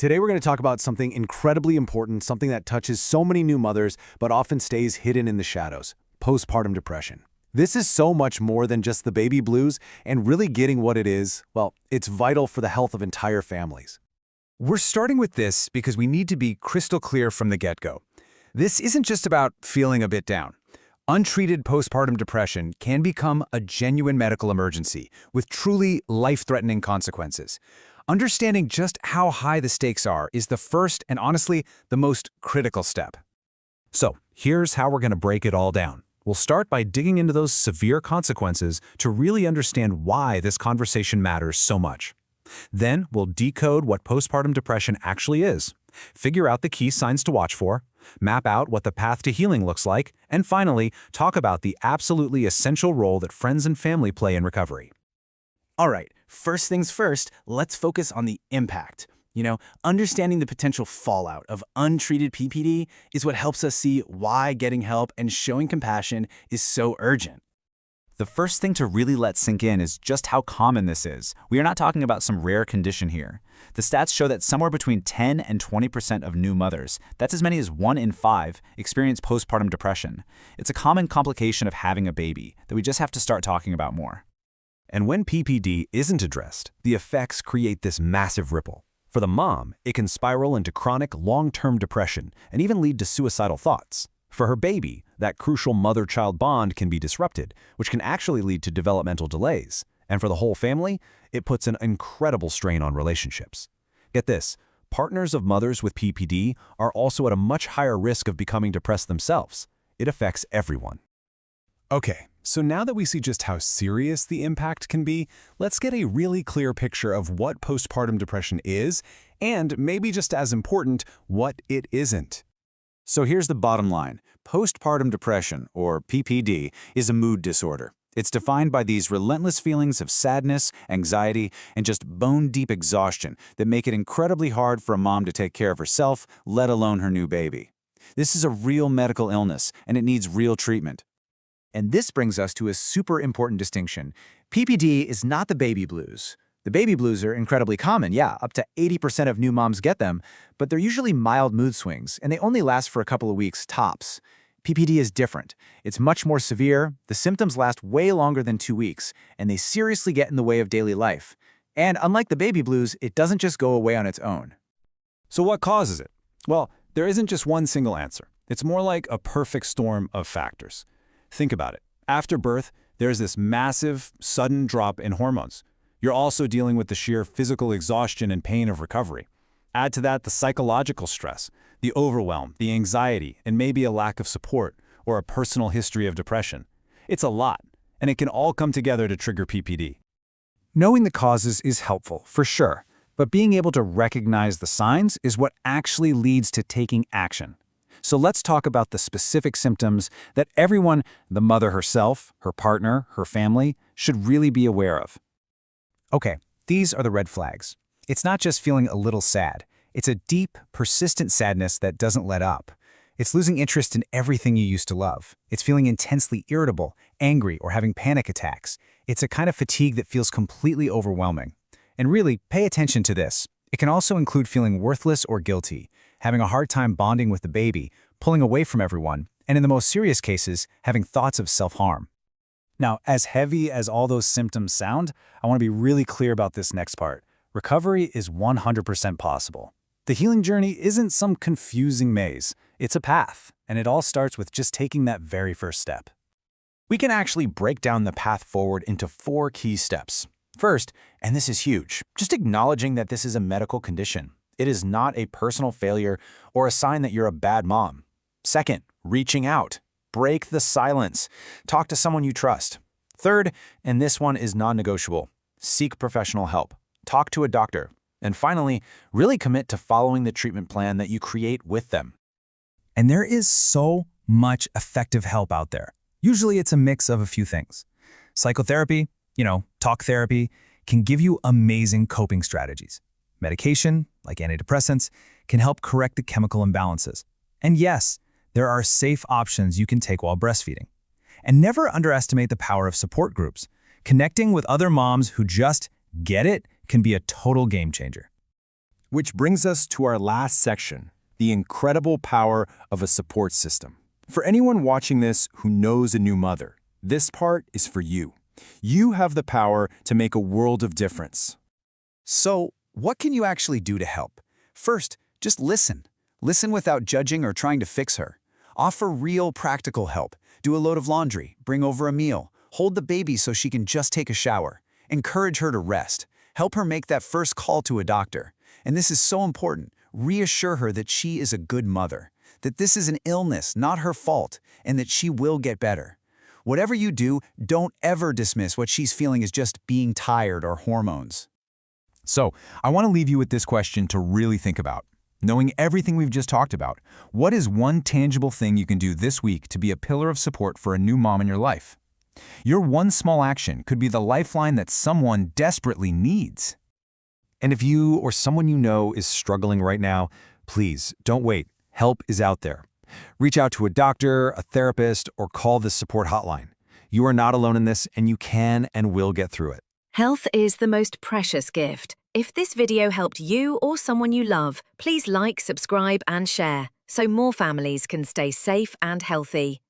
Today we're going to talk about something incredibly important, something that touches so many new mothers but often stays hidden in the shadows: postpartum depression. This is so much more than just the baby blues, and really getting what it is, well, it's vital for the health of entire families. We're starting with this because we need to be crystal clear from the get-go. This isn't just about feeling a bit down. Untreated postpartum depression can become a genuine medical emergency with truly life-threatening consequences. Understanding just how high the stakes are is the first and honestly the most critical step. So, here's how we're going to break it all down. We'll start by digging into those severe consequences to really understand why this conversation matters so much. Then, we'll decode what postpartum depression actually is, figure out the key signs to watch for, map out what the path to healing looks like, and finally, talk about the absolutely essential role that friends and family play in recovery. All right, first things first, let's focus on the impact. Understanding the potential fallout of untreated PPD is what helps us see why getting help and showing compassion is so urgent. The first thing to really let sink in is just how common this is. We are not talking about some rare condition here. The stats show that somewhere between 10 and 20% of new mothers, that's as many as 1 in 5, experience postpartum depression. It's a common complication of having a baby that we just have to start talking about more. And when PPD isn't addressed, the effects create this massive ripple. For the mom, it can spiral into chronic, long-term depression and even lead to suicidal thoughts. For her baby, that crucial mother-child bond can be disrupted, which can actually lead to developmental delays. And for the whole family, it puts an incredible strain on relationships. Get this, partners of mothers with PPD are also at a much higher risk of becoming depressed themselves. It affects everyone. Okay, so now that we see just how serious the impact can be, let's get a really clear picture of what postpartum depression is, and maybe just as important, what it isn't. So here's the bottom line. Postpartum depression, or PPD, is a mood disorder. It's defined by these relentless feelings of sadness, anxiety, and just bone-deep exhaustion that make it incredibly hard for a mom to take care of herself, let alone her new baby. This is a real medical illness, and it needs real treatment. And this brings us to a super important distinction. PPD is not the baby blues. The baby blues are incredibly common, yeah, up to 80% of new moms get them, but they're usually mild mood swings, and they only last for a couple of weeks tops. PPD is different. It's much more severe, the symptoms last way longer than 2 weeks, and they seriously get in the way of daily life. And unlike the baby blues, it doesn't just go away on its own. So what causes it? Well, there isn't just one single answer. It's more like a perfect storm of factors. Think about it. After birth, there's this massive, sudden drop in hormones. You're also dealing with the sheer physical exhaustion and pain of recovery. Add to that the psychological stress, the overwhelm, the anxiety, and maybe a lack of support or a personal history of depression. It's a lot, and it can all come together to trigger PPD. Knowing the causes is helpful, for sure, but being able to recognize the signs is what actually leads to taking action. So let's talk about the specific symptoms that everyone, the mother herself, her partner, her family, should really be aware of. Okay, these are the red flags. It's not just feeling a little sad. It's a deep, persistent sadness that doesn't let up. It's losing interest in everything you used to love. It's feeling intensely irritable, angry, or having panic attacks. It's a kind of fatigue that feels completely overwhelming. And really, pay attention to this. It can also include feeling worthless or guilty, having a hard time bonding with the baby, pulling away from everyone, and in the most serious cases, having thoughts of self-harm. Now, as heavy as all those symptoms sound, I want to be really clear about this next part. Recovery is 100% possible. The healing journey isn't some confusing maze. It's a path, and it all starts with just taking that very first step. We can actually break down the path forward into 4 key steps. First, and this is huge, just acknowledging that this is a medical condition. It is not a personal failure or a sign that you're a bad mom. Second, reaching out. Break the silence. Talk to someone you trust. Third, and this one is non-negotiable, seek professional help. Talk to a doctor. And finally, really commit to following the treatment plan that you create with them. And there is so much effective help out there. Usually it's a mix of a few things. Psychotherapy, talk therapy, can give you amazing coping strategies. Medication, like antidepressants, can help correct the chemical imbalances. And yes, there are safe options you can take while breastfeeding. And never underestimate the power of support groups. Connecting with other moms who just get it can be a total game changer. Which brings us to our last section, the incredible power of a support system. For anyone watching this who knows a new mother, this part is for you. You have the power to make a world of difference. So, what can you actually do to help? First, just listen. Listen without judging or trying to fix her. Offer real practical help. Do a load of laundry, bring over a meal, hold the baby so she can just take a shower. Encourage her to rest. Help her make that first call to a doctor. And this is so important. Reassure her that she is a good mother, that this is an illness, not her fault, and that she will get better. Whatever you do, don't ever dismiss what she's feeling as just being tired or hormones. So, I want to leave you with this question to really think about. Knowing everything we've just talked about, what is one tangible thing you can do this week to be a pillar of support for a new mom in your life? Your one small action could be the lifeline that someone desperately needs. And if you or someone you know is struggling right now, please don't wait. Help is out there. Reach out to a doctor, a therapist, or call this support hotline. You are not alone in this, and you can and will get through it. Health is the most precious gift. If this video helped you or someone you love, please like, subscribe, and share so more families can stay safe and healthy.